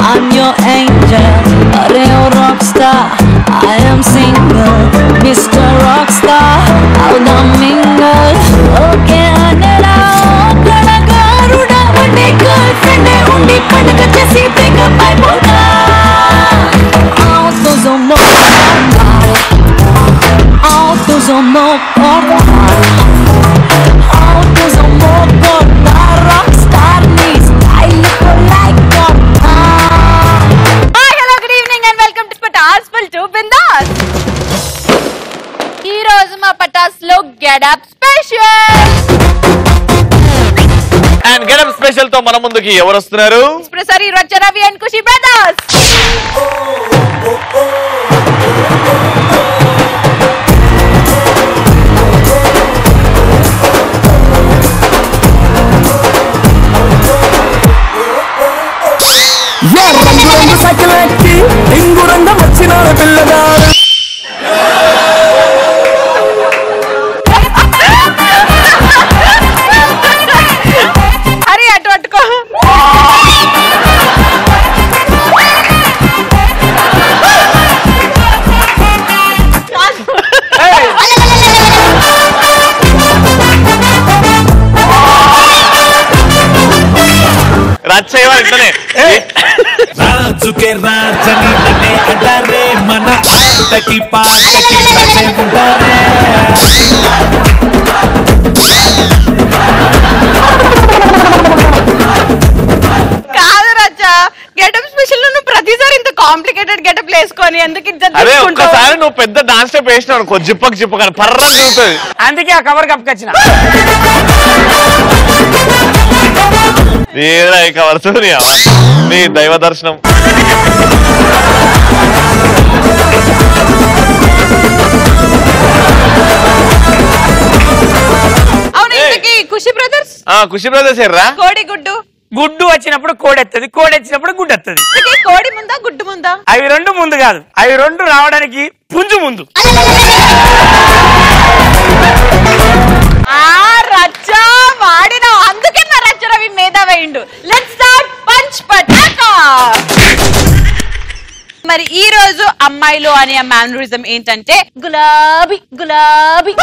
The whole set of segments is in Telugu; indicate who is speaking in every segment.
Speaker 1: I'm your angel, Areo rockstar. I am single, Mr. Rockstar. I'll not mingle. Okay, Anera, Okada Garuda, undi girlfriend, undi panaga chesi break up I boda. Autos on no, autos on no, autos on no, rockstar ni style ko like. ఈ రోజు మా పటాస్ లో getup special
Speaker 2: and getup special తో మన ముందుకి ఎవరు వస్తున్నారు?
Speaker 3: ప్రసారి రవి అండ్ ఖుషి బ్రదర్స్.
Speaker 4: రాజుకే రాజని నన్నే అంటారే మన ఆటకి పాటకి నన్నే ఉంటారే.
Speaker 3: కాదు రచ్చా, గెటప్ స్పెషల్ నువ్వు ప్రతిసారి ఇంత కాంప్లికేటెడ్ గెటప్ వేసుకొని ఎందుకు
Speaker 2: అదే ఒక్కసారి నువ్వు పెద్ద డాన్స్ స్టెప్ వేసినావు జిప్పకి జిప్పకని పర్ర తిరుగుతుంది.
Speaker 5: అందుకే ఆ కవర్ కప్పుకొచ్చిన
Speaker 2: కవర్స్ నీ దైవ దర్శనం.
Speaker 3: ఖుషి బ్రదర్స్
Speaker 2: ఖుషి బ్రదర్స్ ఎర్రా
Speaker 3: కోడి గుడ్డు
Speaker 5: గుడ్డు వచ్చినప్పుడు కోడి ఎత్తది, కోడి వచ్చినప్పుడు గుడ్డు ఎత్తది.
Speaker 3: కోడి ముందా గుడ్డు ముందా?
Speaker 5: అవి రెండు ముందు కాదు, అవి రెండు రావడానికి పుంజు ముందు.
Speaker 3: రచ్చా వాడిన అందుకే నా రచ్చ రవి మీద వేయండు. Let's start punch Pataka. మరి ఈ రోజు అమ్మాయిలు అనే మ్యానరిజం ఏంటంటే గులాబీ గులాబీ.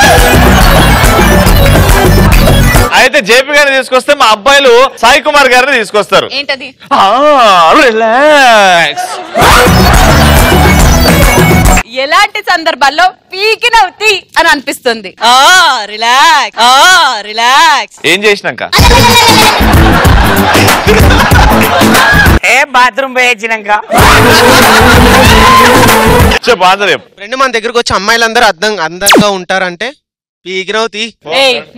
Speaker 2: అయితే జేపీ గారిని తీసుకొస్తే మా అబ్బాయిలు సాయి కుమార్ గారిని తీసుకొస్తారు.
Speaker 3: ఏంటది?
Speaker 2: రిలాక్స్.
Speaker 3: ఎలాంటి సందర్భాల్లో పీకినవుతి అని అనిపిస్తుంది?
Speaker 6: Relax relax.
Speaker 2: ఏం చేసినాక?
Speaker 5: ఏ బాత్రూమ్ పోయొచ్చినాక.
Speaker 2: చెప్పు ఆన్సర్ చెప్పు.
Speaker 7: ఫ్రెండ్ మన దగ్గరకు వచ్చి అమ్మాయిలందరూ అందంగా ఉంటారంటే పీకినవుతి.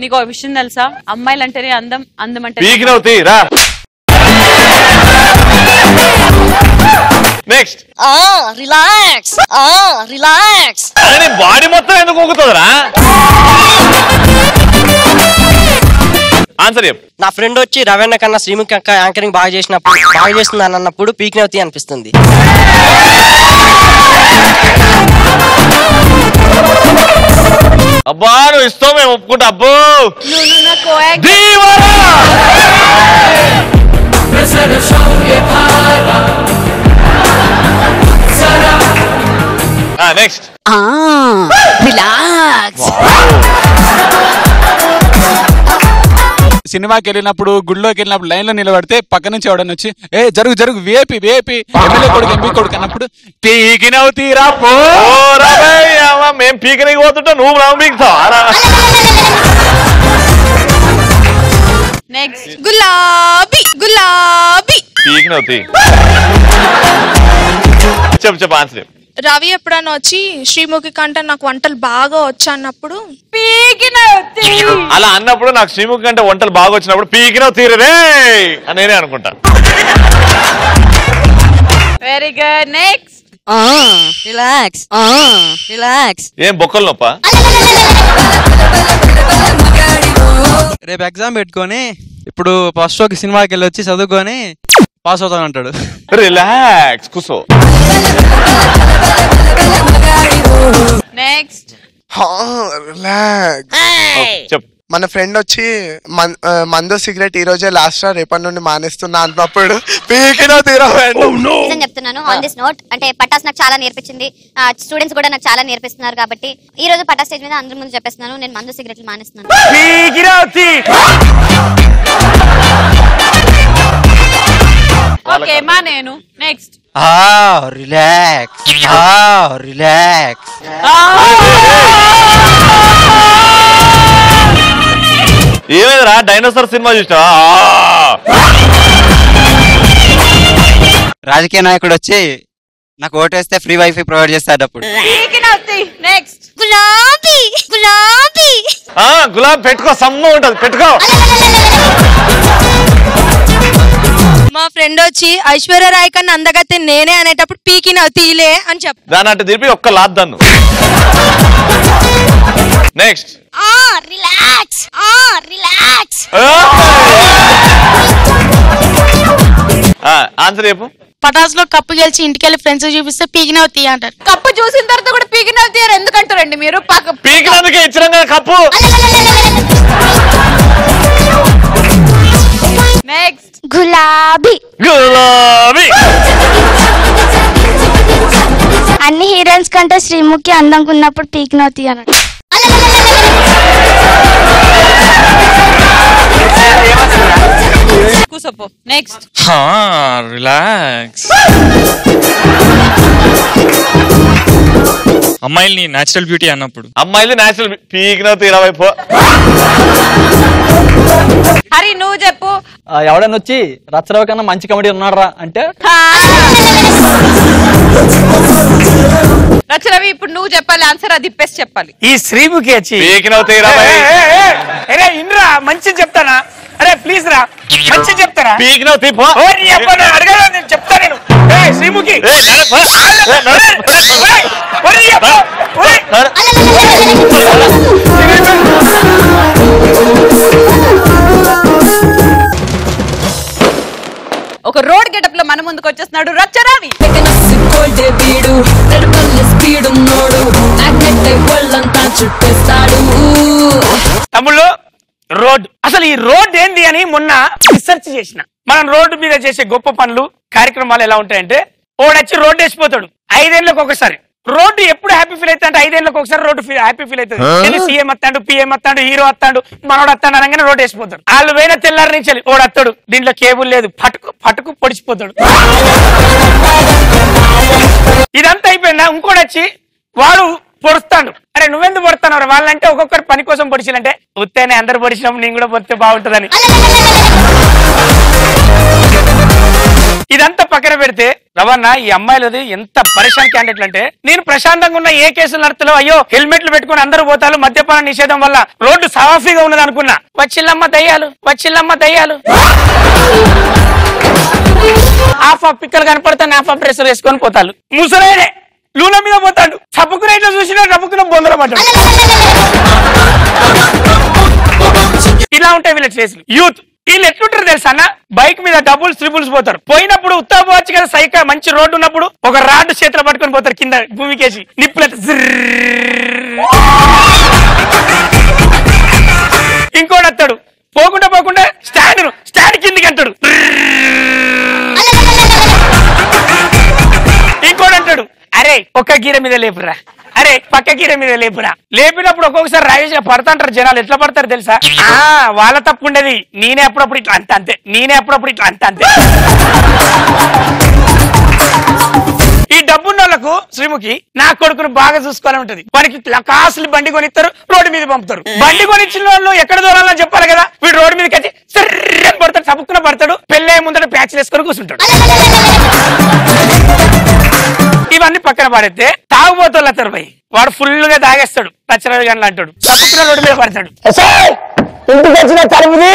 Speaker 3: నీకు ఒక విషయం తెలుసా? అమ్మాయిలు అంటేనే అందం, అందం అంటే
Speaker 2: పీకినవుతి. రా నెక్స్ట్.
Speaker 6: Relax relax.
Speaker 2: అరే బాడీ మొత్తం ఎందుకు ఊగుతుందిరా? ఆన్సర్ చెప్పు.
Speaker 6: నా ఫ్రెండ్ వచ్చి రవణ కన్నా శ్రీముఖి అక్క యాంకరింగ్ బాగా చేస్తుంది అని అన్నప్పుడు పీకినవుతి అనిపిస్తుంది.
Speaker 2: అబ్బా నువ్వు ఇస్తావు మేము ఒప్పుకుంటా. అబ్బో నెక్స్ట్.
Speaker 3: రిలాక్స్.
Speaker 8: సినిమాకి వెళ్ళినప్పుడు గుడిలోకి వెళ్ళినప్పుడు లైన్ లో నిలబడితే పక్క నుంచి ఎవడని వచ్చి ఏ జరుగు జరుగు వేపి వేపి ఎమ్మెల్యే కొడుకు ఎంపీ కొడుకు అన్నప్పుడు పీకినవుతీరా పో.
Speaker 2: మేము పీకనికి పోతుంటా నువ్వు రావు పీకుతావా?
Speaker 3: నెక్స్ట్. గులాబీ గులాబీ.
Speaker 2: పీకినవుతి. చెప్పు చెప్పు ఆన్సర్ చెప్పు.
Speaker 9: రవి ఎప్పుడన్నా వచ్చి శ్రీముఖి కంటే నాకు వంటలు బాగా వచ్చా అన్నప్పుడు
Speaker 3: పీకినవుతి.
Speaker 2: అలా అన్నప్పుడు నాకు శ్రీముఖి కంటే వంటలు బాగా వచ్చినప్పుడు పీకినవు తీరరే అని నేనే అనుకుంటా.
Speaker 3: Very good. Next.
Speaker 6: Relax relax.
Speaker 2: ఏం బొక్కలు నొప్ప?
Speaker 10: రేపు ఎగ్జామ్ పెట్టుకొని ఇప్పుడు ఫస్ట్ ఒక సినిమాకి వెళ్ళి వచ్చి చదువుకొని పాస్ అవుతాను అంటాడు.
Speaker 2: రిలాక్స్ కూసో.
Speaker 3: నెక్స్ట్
Speaker 2: చెప్పు.
Speaker 11: మన ఫ్రెండ్ వచ్చి మందు సిగరెట్ ఈ రోజే లాస్ట్ రేపటి నుండి మానేస్తున్నా అన్నప్పుడు పీకినా
Speaker 12: నిజం చెప్తున్నాను ఆన్ దిస్ నోట్. అంటే పటాస్ నాకు చాలా నేర్పించింది, స్టూడెంట్స్ కూడా నాకు చాలా నేర్పిస్తున్నారు కాబట్టి ఈ రోజు పటాస్ స్టేజ్ మీద అందరి ముందు చెప్పేస్తున్నాను, నేను మందు సిగరెట్లు మానేస్తున్నాను.
Speaker 3: ఓకే మా నేను నెక్స్ట్
Speaker 6: రిలాక్స్ రిలాక్స్.
Speaker 2: ఏమైందిరా డైనోసార్ సినిమా చూసినా?
Speaker 10: రాజకీయ నాయకుడు వచ్చి నాకు ఓటేస్తే ఫ్రీ వైఫై ప్రొవైడ్ చేస్తాడు అప్పుడు.
Speaker 3: నెక్స్ట్
Speaker 12: గులాబీ గులాబీ
Speaker 2: గులాబీ పెట్టుకో, సమ్మ ఉంటది పెట్టుకో.
Speaker 13: మా ఫ్రెండ్ వచ్చి ఐశ్వర్య రాయ్ కన్నా అందగతే నేనే అనేటప్పుడు పీకిన తీలే అని చెప్పు.
Speaker 2: దాని అంటే తిరిపి ఒక్క లాద్దాను. Next
Speaker 12: relax relax.
Speaker 2: ఆన్సర్ చెప్పు.
Speaker 13: పటాస్ లో కప్పు గెలిచి ఇంటికెళ్ళి ఫ్రెండ్స్ చూపిస్తే పీకినవు తీ అంటారు.
Speaker 3: కప్పు చూసిన తర్వాత కూడా పీకినవు తీయరు ఎందుకంటారండి మీరు?
Speaker 2: పీకినందుకే ఇచ్చిన కదా కప్పు.
Speaker 3: నెక్స్ట్
Speaker 12: గులాబీ
Speaker 2: గులాబీ.
Speaker 12: అన్ని హీరోయిన్స్ కంటే శ్రీముఖి అందంగా ఉన్నప్పుడు పీకినవు తీ అన్నాడు.
Speaker 3: కూసపో. Next
Speaker 14: relax. అమ్మాయిల్ని నేచురల్ బ్యూటీ అన్నప్పుడు
Speaker 2: అమ్మాయిలు నేచురల్ పీకిన తీరవైపో.
Speaker 3: హరి నువ్వు చెప్పు.
Speaker 15: ఎవడైనా వచ్చి రచ్చరావు కన్నా మంచి కమెడీ ఉన్నారా అంటే
Speaker 3: రచరవి ఇప్పుడు నువ్వు చెప్పాలి ఆన్సర్, అది ఇప్పేసి చెప్పాలి.
Speaker 5: ఈ శ్రీముఖి వచ్చి ఇన్రా మంచి చెప్తానా? అరే ప్లీజ్ రా మంచి చెప్తారా?
Speaker 2: పీకినవు తీపో.
Speaker 5: అడగ నేను చెప్తా. నేను శ్రీముఖి
Speaker 3: ఒక రోడ్ గెటప్ లో మన ముందుకు వచ్చేస్తున్నాడు రచ్చరవి.
Speaker 5: తమ్ముళ్ళు రోడ్ అసలు ఈ రోడ్ ఏంది అని మొన్న రీసెర్చ్ చేసిన. మనం రోడ్డు మీద చేసే గొప్ప పనులు కార్యక్రమాలు ఎలా ఉంటాయంటే, ఓడొచ్చి రోడ్డు వేసిపోతాడు 5 ఏళ్ళకి ఒకసారి. రోడ్డు ఎప్పుడు హ్యాపీ ఫీల్ అవుతా అంటే 5 ఏళ్ళకి ఒకసారి రోడ్డు హ్యాపీ ఫీల్ అవుతుంది. సీఎం వస్తాడు, పిఎం వస్తాడు, హీరో వస్తాడు, మనోడు వస్తాడు అనగానే రోడ్డు వేసిపోతాడు. వాళ్ళు పోయిన తెల్లారి నుంచి ఓడు వస్తాడు, దీంట్లో కేబుల్ లేదు, పట్టుకు పొడిచిపోతాడు. ఇదంతా అయిపోయిందా ఇంకోటి వచ్చి వాడు పొడుస్తాడు. అరే నువ్వెందుకు పొడుతున్నావు వాళ్ళంటే ఒక్కొక్కరు పని కోసం పొడిచిలంటే ఉత్తేనే అందరు పొడిచినప్పుడు నేను కూడా పొడితే బాగుంటుందని. ఇదంతా పక్కన పెడితే రవణ ఈ అమ్మాయిలది ఎంత పరిశాన్ క్యాండిడేట్లు అంటే, నేను ప్రశాంతంగా ఉన్న ఏ కేసులు నడతలో అయ్యో హెల్మెట్లు పెట్టుకుని అందరూ పోతారు మద్యపాన నిషేధం వల్ల రోడ్డు సాఫీగా ఉన్నది అనుకున్నా. వచ్చిల్లమ్మ దయ్యాలు హాఫ్ ఆఫ్ పిక్కలు కనపడతాను, హాఫ్ ఆఫ్ డ్రెస్ వేసుకొని పోతారు. ముసలేనే లూల మీద పోతాడు, చప్పుకున ఇట్లా చూసినా చప్పుకున బొందర పడ్డాడు. ఇలా ఉంటాయి వీళ్ళ కేసులు. యూత్ వీళ్ళు ఎట్లుంటారు తెలుసా అన్న, బైక్ మీద డబుల్స్ ట్రిపుల్స్ పోతారు. పోయినప్పుడు ఉత్తా పోవచ్చు కదా, సైకిల్ మంచి రోడ్డు ఉన్నప్పుడు ఒక రాడ్ చేతిలో పట్టుకొని పోతారు, కింద భూమికేసి నిప్పులైతే. ఇంకోటి వస్తాడు పోకుండా స్టాండ్ కిందికి అంటాడు. ఇంకోటి అంటాడు అరే ఒక్క గీర మీద లేపురా, అరే పక్క గీర మీద లేపురా. లేపినప్పుడు ఒక్కొక్కసారి రాయేసి పడతాంటారు జనాలు. ఎట్లా పడతారు తెలుసా? వాళ్ళ తప్పు ఉండేది, నేనే అప్పుడప్పుడు ఇట్లా అంతే. ఈ డబ్బున్న వాళ్ళకు శ్రీముఖి నా కొడుకును బాగా చూసుకోవాలని ఉంటది. వానికి కాసులు బండి కొనిస్తారు, రోడ్డు మీద పంపుతారు. బండి కొనిచ్చిన వాళ్ళు ఎక్కడ దూరాలని చెప్పాలి కదా. వీడు రోడ్డు మీదకి వచ్చి సర్రని పడతాడు, చప్పుక్కున పడతాడు, పెళ్ళే ముందర ప్యాచ్లు వేసుకొని కూర్చుంటాడు. ఇవన్నీ పక్కన పడితే తాగుబోతులు అతను పోయి వాడు ఫుల్ గా తాగేస్తాడు, రచరవి గంటలు అంటాడు, చప్పుక్కున రోడ్డు మీద పడతాడు. ఇంటికి వచ్చిన తలుపుది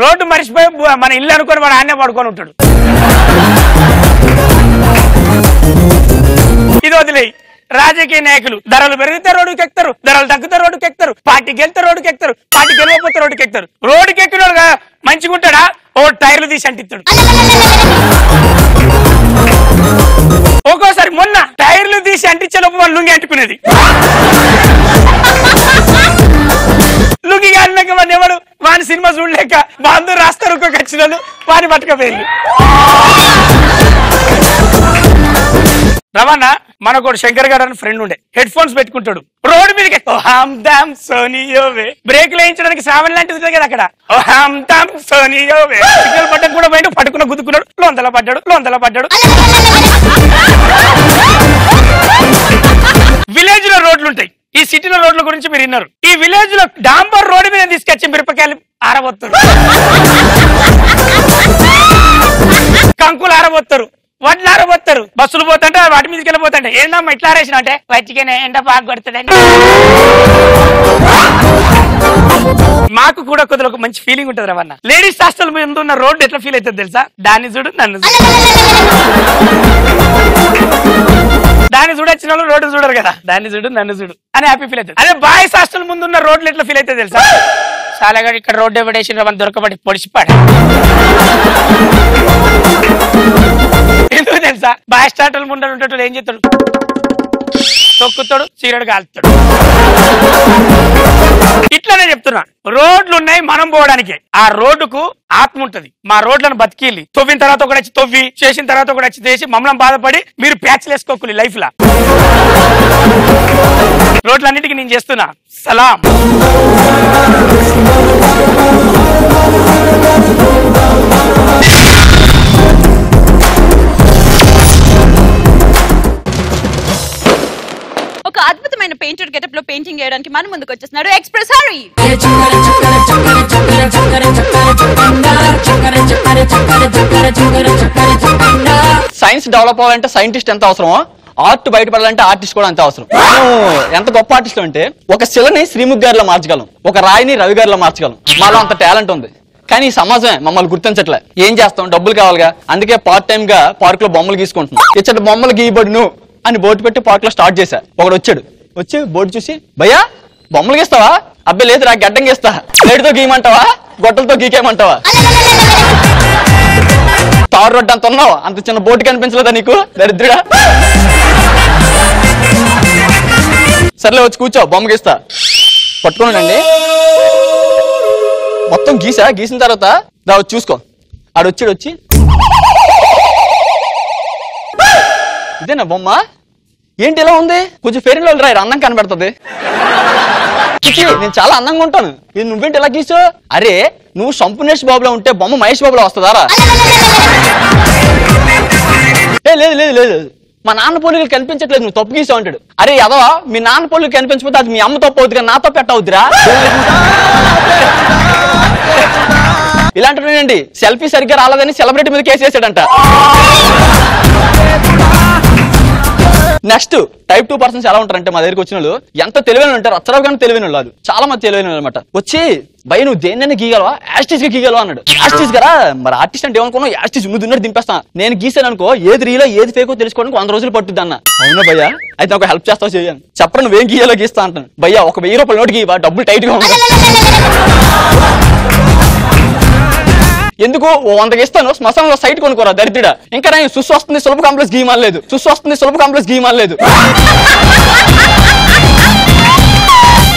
Speaker 5: రోడ్డు మరిచిపోయి మన ఇల్లు అనుకొని వాడు ఆన్నే పడుకొని ఉంటాడు. ఇది వదిలేయి. రాజకీయ నాయకులు ధరలు పెరిగితే రోడ్డుకి ఎక్కుతారు, ధరలు తగ్గితే రోడ్డుకి ఎక్కుతారు, పార్టీకి వెళ్తే రోడ్డుకి ఎక్కుతారు, పార్టీ గెలవకపోతే రోడ్డుకి ఎక్కుతారు. రోడ్డుకి ఎక్కినోడుగా మంచిగా ఉంటాడా? ఓ టైర్లు తీసి అంటిస్తాడు. ఒక్కోసారి మొన్న టైర్లు తీసి అంటించే లోపు వాళ్ళు లుంగి అంటుకునేది. లుంగి కాలినాక వాడిని ఎవడు వాని సినిమా చూడలేక బాంధువు రాస్తారు ఒక్కొక్క వచ్చిన వాని పట్టుకపోయింది. రవాణా మనకు శంకర్ గారు అని ఫ్రెండ్ ఉండే, హెడ్ ఫోన్స్ పెట్టుకుంటాడు, రోడ్డు మీదకి బ్రేక్ వేయించడానికి శ్రావణ్ లాంటిది ఉంటుంది కదా అక్కడ. సిగ్నల్ పట్టం కూడా పోయిండు, పట్టుకున్న గుద్దుకున్నాడు, లోందల పడ్డాడు. విలేజ్ లో రోడ్లు ఉంటాయి, ఈ సిటీలో రోడ్ల గురించి మీరు విన్నారు. ఈ విలేజ్ లో డాంబర్ రోడ్డు మీద తీసుకొచ్చి మిరపకాయలు ఆరబోతారు, కంకులు ఆరబోతారు, వడ్లు ఆరబోతారు. బస్సులు పోతుంటే వాటి మీదకి వెళ్ళిపోతుంటే ఏందమ్మా ఇట్లా ఆరేసిన అంటే వచ్చిగానే ఎండ బాగా కొడుతుందండి. మాకు కూడా కొద్దిగా ఒక మంచి ఫీలింగ్ ఉంటుంది రవన్న. లేడీస్ హాస్టల్ మీద ఉన్న రోడ్డు ఎట్లా ఫీల్ అవుతుంది తెలుసా? దాన్ని చూడు నన్ను చూడు, దాన్ని చూడొచ్చిన వాళ్ళు రోడ్డు చూడరు కదా, దాన్ని చూడు నన్ను చూడు అని హ్యాపీ ఫీల్ అవుతుంది. అదే బాయ్స్ హాస్టల్ ముందు ఉన్న రోడ్లు ఎట్లా ఫీల్ అవుతుంది తెలుసా? చాలాగా ఇక్కడ రోడ్డు ఎవడేసిన రవన్న దొరకబడి పొడిచిపాడు. ఎందుకు తెలుసా? బాయ్స్ హాస్టల్ ముందు ఉండేటోళ్ళు ఏం చేస్తాడు? తొక్కుతాడు, చీరడు కాలుతాడు. ఇట్లానే చెప్తున్నా, రోడ్లు ఉన్నాయి మనం పోవడానికి. ఆ రోడ్డుకు ఆత్మ ఉంటది. మా రోడ్లను బతికిల్లి తవ్విన తర్వాత ఒకటి వచ్చి తవ్వి, చేసిన తర్వాత ఒకటి వచ్చి చేసి మమ్మల్ని బాధపడి మీరు ప్యాచ్లు వేసుకోకూలి లైఫ్ లా. రోడ్లన్నిటికీ నేను చేస్తున్నా సలాం.
Speaker 3: ఒక అద్భుతమైన పెయింటర్ గెటప్ లో పెయింటింగ్ చేయడానికి మన ముందుకు వచ్చేస్తున్నాడు ఎక్స్ప్రెస్ హరి.
Speaker 15: సైన్స్ డెవలప్ అవ్వాలంటే సైంటిస్ట్ ఎంత అవసరమో, ఆర్ట్ బయటపడాలంటే ఆర్టిస్ట్ కూడా అంత అవసరం. ఎంత గొప్ప ఆర్టిస్ట్ అంటే ఒక శిలని శ్రీముఖ్ గారిలో మార్చగలం, ఒక రాయిని రవి గారిలో మార్చగలం. మాలో అంత టాలెంట్ ఉంది. కానీ ఈ సమాజమే మమ్మల్ని గుర్తించట్లే. ఏం చేస్తాం? డబ్బులు కావాలిగా, అందుకే పార్ట్ టైం గా పార్క్ లో బొమ్మలు గీసుకుంటున్నాం. ఇచ్చట బొమ్మలు గీయబడును అని బోర్డు పెట్టి పార్క్ లో స్టార్ట్ చేశా. ఒకడు వచ్చి బోర్డు చూసి, భయ్యా బొమ్మలు గీస్తావా? అబ్బాయి లేదు రా, గడ్డం గీస్తా. ప్లేట్తో గీయమంటావా, గొట్టలతో గీకేయమంటావా? తారు రోడ్డు అంత ఉన్నావు, అంత చిన్న బోర్డు కనిపించలేదా నీకు దరిద్రుడా? సర్లే వచ్చి కూర్చో, బొమ్మ గీస్తా. పట్టుకోనండి, మొత్తం గీసిన తర్వాత దా వచ్చి చూసుకో. వచ్చి ఇదేనా బొమ్మ? ఏంటి ఇలా ఉంది? కొంచెం ఫెయిర్ అండ్ లవ్లీ రాయి, అందం కనబడుతుంది. నేను చాలా అందంగా ఉంటాను, ఇది నువ్వేంటి ఇలా గీసు? అరే నువ్వు సంపూర్ణేష్ బాబులో ఉంటే బొమ్మ మహేష్ బాబులో వస్తుందారా? లేదు లేదు లేదు, మా నాన్న పోలికలు కనిపించట్లేదు, నువ్వు తప్పు గీసావు అంటాడు. అరే ఎదవా, మీ నాన్న పోలికలు కనిపించకపోతే అది మీ అమ్మ తప్పు అవుతుంది కానీ నా తప్పు ఎట్టవుద్దిరా? ఇలాంటివేనండి. సెల్ఫీ సరిగ్గా రాలేదని సెలబ్రిటీ మీద కేసు వేసాడంట. నెక్స్ట్ టైప్ 2 పర్సన్స్ ఎలా ఉంటారంటే మా దగ్గరికి వచ్చిన వాళ్ళు ఎంత తెలివైన ఉంటారు, అచ్చరావు కానీ తెలివైన వాళ్ళు, చాలా మంది తెలివైన అనమాట. వచ్చి భయ నువ్వు దేన్నైనా గీయగలవా, యాస్టిస్ గా గీయగలవా అన్నాడు. యాస్టిస్ కదా, మరి ఆర్టిస్ట్ అంటే ఏమనుకున్నావు? యాస్టిస్ ముందు దింపేస్తా. నేను గీసాను అనుకో, ఏది రీలో ఏది ఫేకో తెలుసుకోవడానికి 100 రోజులు పట్టుద్ది అన్న. అవునా భయ్యా, అయితే నాకు హెల్ప్ చేస్తావు చేయను. చెప్పరా నువ్వేం గీయాలో గీస్తా అంటాను. భయ్యా ఒక 1000 రూపాయల నోటు గీవా, డబ్బులు టైట్ గా ఉన్నాయి. ఎందుకు 100 ఇస్తాను, శ్మశానంలో సైట్ కొనుక్కోరా దరిద్రుడా. ఇంకా నేను సుస్సు వస్తుంది సులభ కాంప్లెక్స్ గీయమలేదు,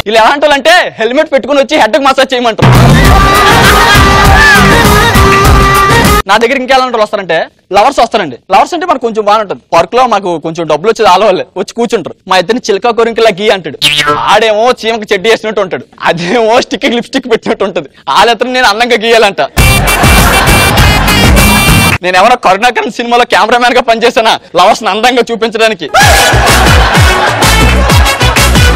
Speaker 15: ఇలా ఎలాంటి వాళ్ళంటే హెల్మెట్ పెట్టుకుని వచ్చి హెడ్ కి మసాజ్ చేయమంటారు. నా దగ్గర ఇంకెలాంటి వాళ్ళు వస్తారంటే లవర్స్ వస్తారండి. లవర్స్ అంటే మనకు కొంచెం బాగుంటుంది. పార్క్ లో మాకు కొంచెం డబ్బులు వచ్చేది ఆలవాళ్ళే వచ్చి కూర్చుంటారు. మా ఇద్దరిని చిలక కొరింకిలా గీ అంటాడు. ఆడేమో చీమకి చెడ్డి వేసినట్టు ఉంటాడు, అదేమో స్టిక్ లిప్స్టిక్ పెట్టినట్టు ఉంటుంది. వాళ్ళిద్దరు నేను అందంగా గీయాలంట. నేను ఎవరో కరుణాకరన్ సినిమాలో కెమెరామ్యాన్ గా పనిచేసానా లవర్స్ అందంగా చూపించడానికి.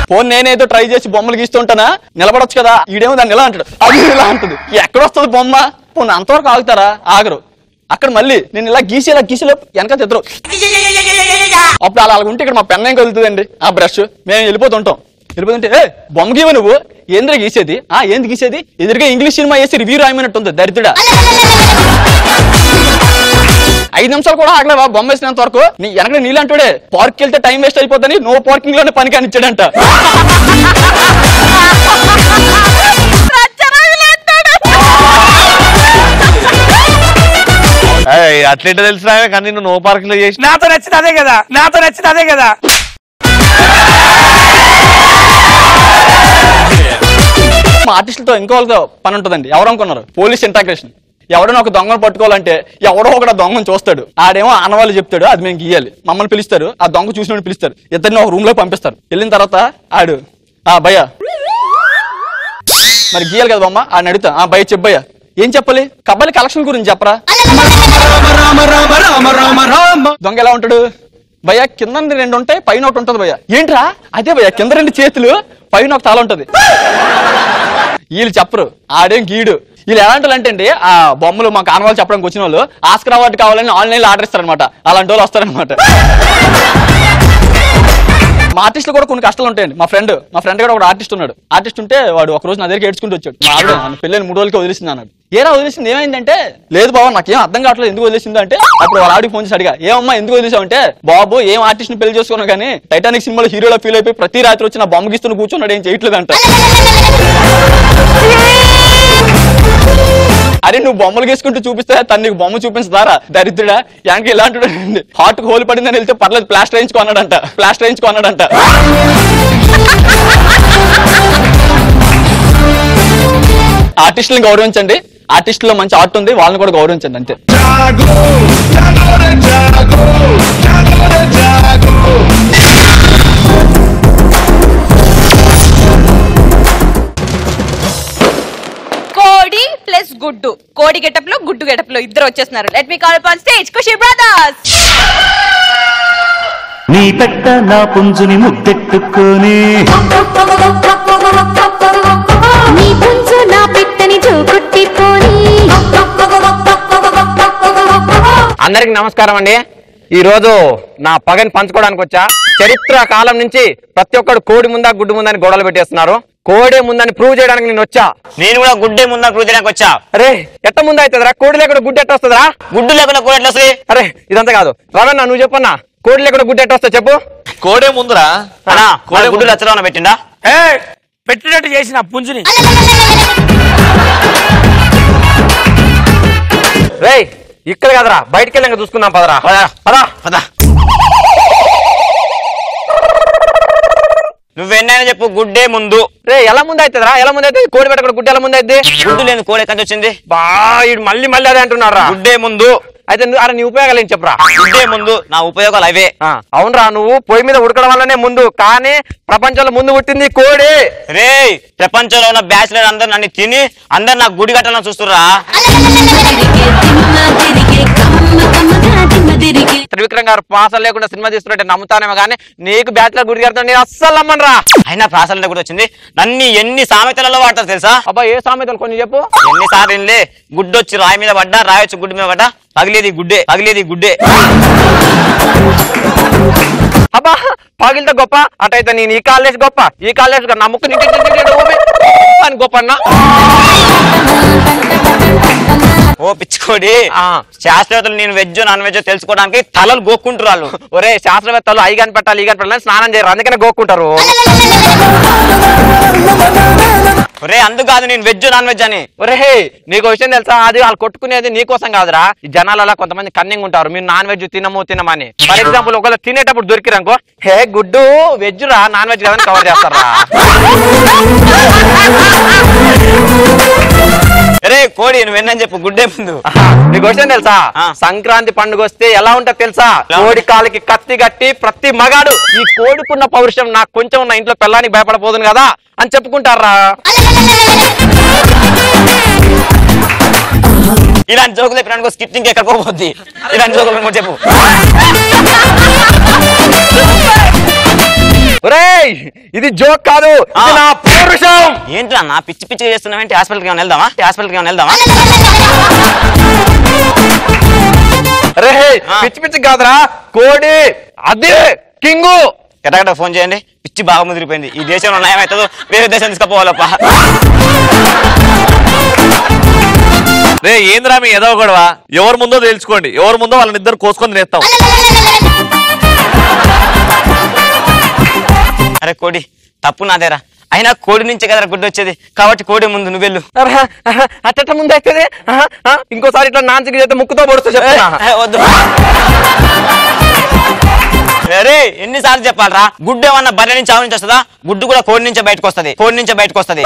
Speaker 15: ఫోన్ నేనేదో ట్రై చేసి బొమ్మలు గీస్తుంటానా, నిలబడొచ్చు కదా. ఈడేమో దాన్ని ఇలా అంటాడు, అది ఇలా అంటది. ఎక్కడ వస్తుంది బొమ్మ? పోనీ అంతవరకు ఆగుతారా? ఆగరు. అక్కడ మళ్ళీ నేను ఇలా గీసేలా వెనక తెద్దరు. అప్పుడు అలా ఉంటే ఇక్కడ మా పెన్ ఏం కదులుతుందండి, ఆ బ్రష్. మేము వెళ్ళిపోతుంటాం. వెళ్ళిపోతుంటే బొమ్మ గీవ నువ్వు ఏంద్రా గీసేది? ఏంది గీసేది? ఎదురుగా ఇంగ్లీష్ సినిమా వేసి రివ్యూ రాయమన్నట్టుంది దరిద్రుడా. 5 నిమిషాలు కూడా ఆగలేవా బొమ్మ వేసినంత వరకు? నీ వెనక నీళ్ళంటాడే పార్క్ వెళ్తే టైం వేస్ట్ అయిపోతుంది, నో పార్కింగ్ లోనే పని కానిచ్చాడంట.
Speaker 2: అట్లేంటో తెలుసు కానీ నువ్వు నో పార్కింగ్ లో చేసి
Speaker 5: నాతో నచ్చింది అదే కదా, నాతో నచ్చింది అదే కదా.
Speaker 15: మా ఆర్టిస్టులతో ఇంకోళ్ళతో పని ఉంటుందండి. ఎవరు అనుకున్నారు? పోలీస్ ఇంటాగ్రేషన్. ఎవడో ఒక దొంగను పట్టుకోవాలంటే ఎవడో ఒకటి దొంగను చూస్తాడు, ఆడేమో ఆనవాళ్ళు చెప్తాడు, అది మేము గీయాలి. మమ్మల్ని పిలుస్తారు, ఆ దొంగ చూసినట్టు పిలుస్తారు, ఇద్దరిని ఒక రూమ్ లో పంపిస్తారు. వెళ్ళిన తర్వాత ఆడు భయ్యా మరి గీయాలి కదా బొమ్మ, ఆడిని అడుగుతా భయ్య చెప్పయ్యా ఏం చెప్పాలి? కబడ్డీ కలెక్షన్ గురించి చెప్పరా. దొంగ ఎలా ఉంటాడు? భయ్యా కింద 2 ఉంటాయి, పైన ఒకటి ఉంటుంది. భయ్యా ఏంట్రా? అదే భయ్యా కింద 2 చేతులు, పైన ఒక తల ఉంటది. వీళ్ళు చెప్పరు, ఆడేం గీడు. వీళ్ళు ఎలాంటి అంటే అండి, ఆ బొమ్మలు మాకు ఆనవాళ్ళు చెప్పడానికి వచ్చిన వాళ్ళు ఆస్కర్ అవార్డు కావాలని ఆన్లైన్ లో ఆర్డర్ ఇస్తారనమాట. అలాంటి వాళ్ళు వస్తారనమాట. మా ఆర్టిస్టులు కూడా కొన్ని కష్టాలు ఉంటాయండి. మా ఫ్రెండ్ కూడా ఒక ఆర్టిస్ట్ ఉన్నాడు. ఆర్టిస్ట్ ఉంటే వాడు ఒక రోజు నా దగ్గరికి ఏడ్చుకుంటూ వచ్చాడు. మా ఆవిడ పెళ్ళైన 3 రోజులకి వదిలేసింది అన్నాడు. ఏరా వదిలేసింది? ఏమైందంటే, లేదు బాబు నాకేం అర్థం కావట్లేదు ఎందుకు వదిలేసింది అంటే, అప్పుడు వాళ్ళ ఆవిడకి ఫోన్ చేసి అడిగా, ఏమమ్మా ఎందుకు వదిలేసావు అంటే, బాబు ఏం ఆర్టిస్ట్ ని పెళ్లి చేసుకున్నా కానీ టైటానిక్ సినిమాలో హీరోలో ఫీల్ అయిపోయి ప్రతి రాత్రి వచ్చి నా బొమ్మ గీస్తున్న కూర్చున్నాడు, ఏం చేయట్లేదంట. అరే నువ్వు బొమ్మలు గీసుకుంటూ చూపిస్తే తను నీకు బొమ్మ చూపించదారా దరిద్రుడా? యానికి ఇలాంటి హార్ట్ కు హోల్ పడిందని వెళ్తే పర్లేదు ప్లాస్టర్ వేయించుకున్నాడంట. ఆర్టిస్టులను గౌరవించండి. ఆర్టిస్టులో మంచి ఆర్ట్ ఉంది, వాళ్ళని కూడా గౌరవించండి అంతే.
Speaker 3: కోడి ప్లస్ గుడ్డు, కోడి గెటప్ లో గుడ్డు గెటప్ లో ఇద్దరు వచ్చేస్తున్నారు. Let me call on stage Khushi brothers.
Speaker 4: నీ పెట్ట నా పుంజుని ముద్దెట్టుకొని,
Speaker 1: నీ పుంజు నా పెట్టని జోకొట్టిపోని.
Speaker 16: అందరికి నమస్కారం అండి. ఈ రోజు నా పగని పంచుకోవడానికి వచ్చా. చరిత్ర కాలం నుంచి ప్రతి ఒక్కడు కోడి ముందా గుడ్డు ముందని గొడవలు పెట్టేస్తున్నారు. కోడే ముందని ప్రూవ్ చేయడానికి నేను వచ్చా.
Speaker 17: నేను కూడా గుడ్డే ముందని ప్రూవ్ చేయడానికి వచ్చా.
Speaker 16: అరే ఎట్ట ముందు అవుతుందిరా? కోడి లేకుండా గుడ్డు ఎట్ట వస్తుందిరా?
Speaker 17: గుడ్డు లేకుండా కోడి ఎట్లా వస్తుంది?
Speaker 16: అరే ఇదంతా కాదు రవణ, నువ్వు చెప్పన్నా కోడి లేకుండా గుడ్డు ఎట్ట వస్తా చెప్పు.
Speaker 2: కోడే ముందురా
Speaker 17: గుడ్డు లచ్చలో పెట్టిండా?
Speaker 5: పెట్టినట్టు చేసిన పుంజుని.
Speaker 16: రేయ్ ఇక్కడ కదరా, బయటికి వెళ్ళాక చూసుకుందాం పదరా. పదా
Speaker 17: నువ్వెన్నైనా చెప్పు, గుడ్డే ముందు.
Speaker 16: రే ఎలా ముందు అవుతుందిరా? ఎలా ముందు అవుతుంది? కోడి పెట్టకుండా గుడ్డు ఎలా ముందు అవుతుంది?
Speaker 17: గుడ్డు లేని కోడి ఎక్కడి వచ్చింది?
Speaker 16: మళ్ళీ అదే అంటున్నారా?
Speaker 17: గుడ్డే ముందు.
Speaker 16: అయితే అరే నీ ఉపయోగాలు ఏం చెప్పరా?
Speaker 17: గుడ్డే ముందు, నా ఉపయోగాలు అవే.
Speaker 16: అవునరా, నువ్వు పొయ్యి మీద ఉడకడం వల్లనే ముందు, కానీ ప్రపంచంలో ముందు పుట్టింది కోడి.
Speaker 17: రే ప్రపంచంలో ఉన్న బ్యాచులర్ అందరు నన్ను తిని అందరు నాకు గుడి కట్టాలని చూస్తుర్రా.
Speaker 16: త్రివిక్రమ్ గారు ప్రాసలు లేకుండా సినిమా తీస్తున్నట్టే నమ్ముతానేమో కానీ నీకు బ్యాచులర్ గుడి కడతాను నేను అస్సలు నమ్మనురా.
Speaker 17: అయినా ప్రాసలు కూడా వచ్చింది. నన్ను ఎన్ని సామెతలలో వాడతారు తెలుసా?
Speaker 16: అబ్బా ఏ సామెతలు కొంచెం చెప్పు.
Speaker 17: ఎన్నిసార్లు గుడ్డొచ్చి రాయి మీద పడ్డా, రాయి వచ్చి గుడ్డు మీద పడ్డా, పగిలేది గుడ్డే.
Speaker 16: అబ్బా పగిలితే గొప్ప, అటైతే నేను ఈ కాలేజ్ గొప్ప, ఈ కాలేజ్ నా ముక్కు అని గొప్ప అన్నా.
Speaker 17: ఓ పిచ్చుకోడి, శాస్త్రవేత్తలు నేను వెజ్ నాన్ వెజ్ తెలుసుకోవడానికి తలలు గోక్కుంటారు వాళ్ళు.
Speaker 16: ఒరే శాస్త్రవేత్తలు అయి కనిపెట్టాలి, ఈ కనిపెట్టాలని స్నానం చేయరు, అందుకనే గోక్కుంటారు.
Speaker 17: ఒరే అందుకు కాదు నేను వెజ్ నాన్ వెజ్ అని.
Speaker 16: ఒరే నీకు విషయం తెలుసా? అది వాళ్ళు కొట్టుకునేది నీకోసం కాదురా. ఈ జనాలలో కొంతమంది కన్నింగ్ ఉంటారు, మీరు నాన్ వెజ్ తినమని. ఫర్ ఎగ్జాంపుల్ ఒకవేళ తినేటప్పుడు దొరికిరనుకో, హే గుడ్డు వెజ్ రా నాన్ వెజ్ కాదని కవర్ చేస్తారా.
Speaker 17: అరే కోడి నువ్వెన్నని చెప్పు, గుడ్డే ముందు.
Speaker 16: నీకు విషయం తెలుసా? సంక్రాంతి పండుగ వస్తే ఎలా ఉంటది తెలుసా? కోడి కాలికి కత్తి కట్టి ప్రతి మగాడు ఈ కోడికున్న పౌరుషం నాకు కొంచెం ఉన్న ఇంట్లో పిల్లానికి భయపడపోతుంది కదా అని చెప్పుకుంటారా.
Speaker 17: ఇలాంటి జోకులు చెప్పిన స్కిప్పింగ్ ఎక్కడికో పోద్ది. ఇలాంటి జోకులు చెప్పు.
Speaker 16: ఇది జోక్ కాదు, ఇది నా పౌరుషం.
Speaker 17: ఏంట్రా నా పిచ్చి పిచ్చి చేస్తున్నావేంటి? హాస్పిటల్కి ఏమైనా వెళ్దామా?
Speaker 16: రే పిచ్చి పిచ్చి కాదురా, కోడి అదే కింగు.
Speaker 17: ఎట్టగట్ట ఫోన్ చేయండి, పిచ్చి బాగా ముదిరిపోయింది. ఈ దేశంలో న్యాయం అవుతుందో వేరే దేశం తీసుకుపోవాలప్ప.
Speaker 2: రే ఏంద్రా మీ ఏదో గొడవ? ఎవరి ముందో తెలుసుకోండి, ఎవరి ముందో వాళ్ళని ఇద్దరు కోసుకొని నేస్తాం.
Speaker 17: అరే కోడి తప్పు నాదేరా, అయినా కోడి నుంచే కదరా గుడ్డు వచ్చేది, కాబట్టి కోడి ముందు నువ్వు వెళ్ళు.
Speaker 16: అట్ట ముందు అవుతుంది. ఇంకోసారి ఇట్లా నాన్సికి చేస్తే ముక్కుతో పొడుస్తూ చెప్తా.
Speaker 17: వద్దు. అరే ఎన్నిసార్లు చెప్పాలరా, గుడ్డు ఏమన్నా బర్రె నుంచి ఆవు నుంచి వస్తుందా? గుడ్డు కూడా కోడి నుంచే బయటకు వస్తుంది, కోడి నుంచే బయటకు వస్తుంది.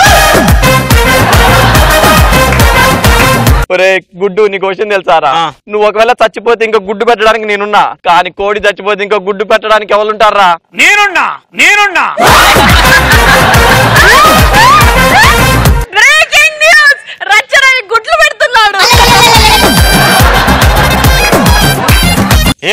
Speaker 16: ఒరే గుడ్డు, నీకు విషయం తెలుసారా? నువ్వు ఒకవేళ చచ్చిపోతే ఇంకో గుడ్డు పెట్టడానికి నేనున్నా, కానీ కోడి చచ్చిపోతే ఇంకో గుడ్డు పెట్టడానికి ఎవరుంటారా?
Speaker 5: నేనున్నా.
Speaker 3: బ్రేకింగ్ న్యూస్, రచ్చరవి గుడ్లు పెడుతున్నాడు.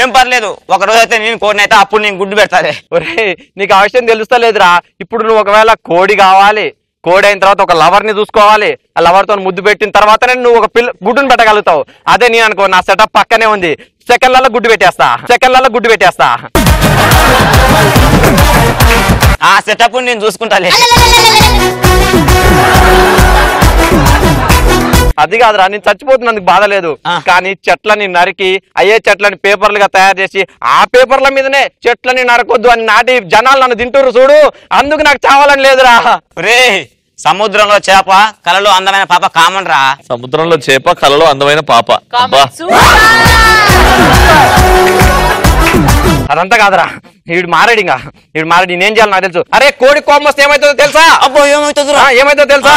Speaker 17: ఏం పర్లేదు, ఒక రోజు అయితే నేను కోడిని అయితే అప్పుడు నేను గుడ్డు పెడతారే.
Speaker 16: ఒరే నీకు ఆ విషయం తెలుస్తా లేదురా? ఇప్పుడు నువ్వు ఒకవేళ కోడి కావాలి, కోడి అయిన తర్వాత ఒక లవర్ ని చూసుకోవాలి, ఆ లవర్ తో ముద్దు పెట్టిన తర్వాతనే నువ్వు ఒక గుడ్డుని పెట్టగలుగుతావు. అదే నేను అనుకో, నా సెటప్ పక్కనే ఉంది, సెకండ్లలో గుడ్డు పెట్టేస్తా.
Speaker 17: ఆ సెటప్ నేను చూసుకుంటాలే.
Speaker 16: అది కాదురా, నేను చచ్చిపోతున్నందుకు బాధ లేదు, కానీ చెట్లని నరికి అయ్యే చెట్లని పేపర్లుగా తయారు చేసి ఆ పేపర్ల మీదనే చెట్లని నరకొద్దు అని నాటి జనాలు నన్ను తింటూరు చూడు, అందుకు నాకు చావాలని లేదురా.
Speaker 17: రే సముద్రంలో చేప కలలో అందమైన పాప కామన్ రా.
Speaker 2: సముద్రంలో చేప కలలో అందమైన పాప.
Speaker 16: అదంతా కాదురా, వీడు మారాడు నేనేం చేయాలి నాకు తెలుసు. అరే కోడి కోపం వస్తే ఏమైతుందో తెలుసా?
Speaker 17: అబ్బో
Speaker 16: ఏమైతుందో తెలుసా?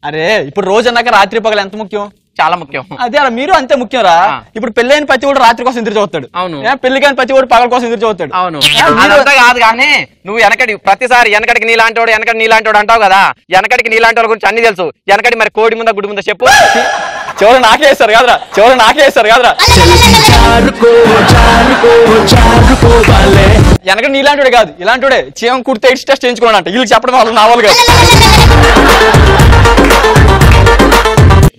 Speaker 16: అరే ఇప్పుడు రోజు అన్నాక రాత్రి పగలు ఎంత ముఖ్యం? చాలా ముఖ్యం. అదే అలా మీరు అంతే ముఖ్యం రా. ఇప్పుడు పెళ్ళైన ప్రతి కూడా రాత్రి కోసం ఎదురు చూస్తాడు. అవును. పెళ్లి కాని ప్రతి కూడా పగల కోసం ఎదురు చూస్తాడు. అవును. అదంతా కాదు కానీ నువ్వు ప్రతిసారి వెనకడికి నీలాంటోడు అంటావు కదా, వెనకడికి నీలాంటి వాళ్ళ గురించి అన్ని తెలుసు. వెనకడి మరి కోడి ముందా గుడి ముందా చెప్పు. చివరి నాకే వేస్తారు కదరా. వెనక నీలాంటి కాదు, ఇలాంటి చీమ కుడితే ఎయిడ్స్ టెస్ట్ చేయించుకున్నాడు అంట. వీళ్ళకి చెప్పడం వాళ్ళు నా వాళ్ళు కాదు.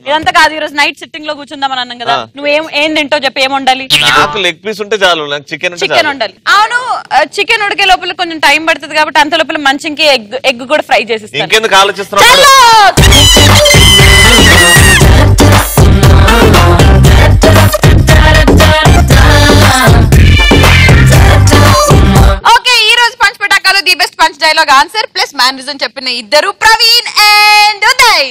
Speaker 3: ఇదంతా కాదు, ఈరోజు నైట్ సిట్టింగ్ లో కూర్చుందామని అన్నాం కదా, నువ్వేం తింటో చెప్పి ఏం వండాలి?
Speaker 2: నాకు లెగ్ పీస్ ఉంటే చాలు, నాకు చికెన్
Speaker 3: వండాలి. అవును, చికెన్ ఉడికే లోపల కొంచెం టైం పడుతుంది కాబట్టి అంత లోపల మంచికి ఎగ్ కూడా ఫ్రై చేసి
Speaker 2: ఇంకెందుకు ఆలోచిస్తున్నావు?
Speaker 3: ఓకే, ఈ రోజు పంచ్ పటాకాలు the best punch dialogue answer plus mannerism చెప్పిన ఇద్దరు ప్రవీణ్ అండ్ ఉదయ్.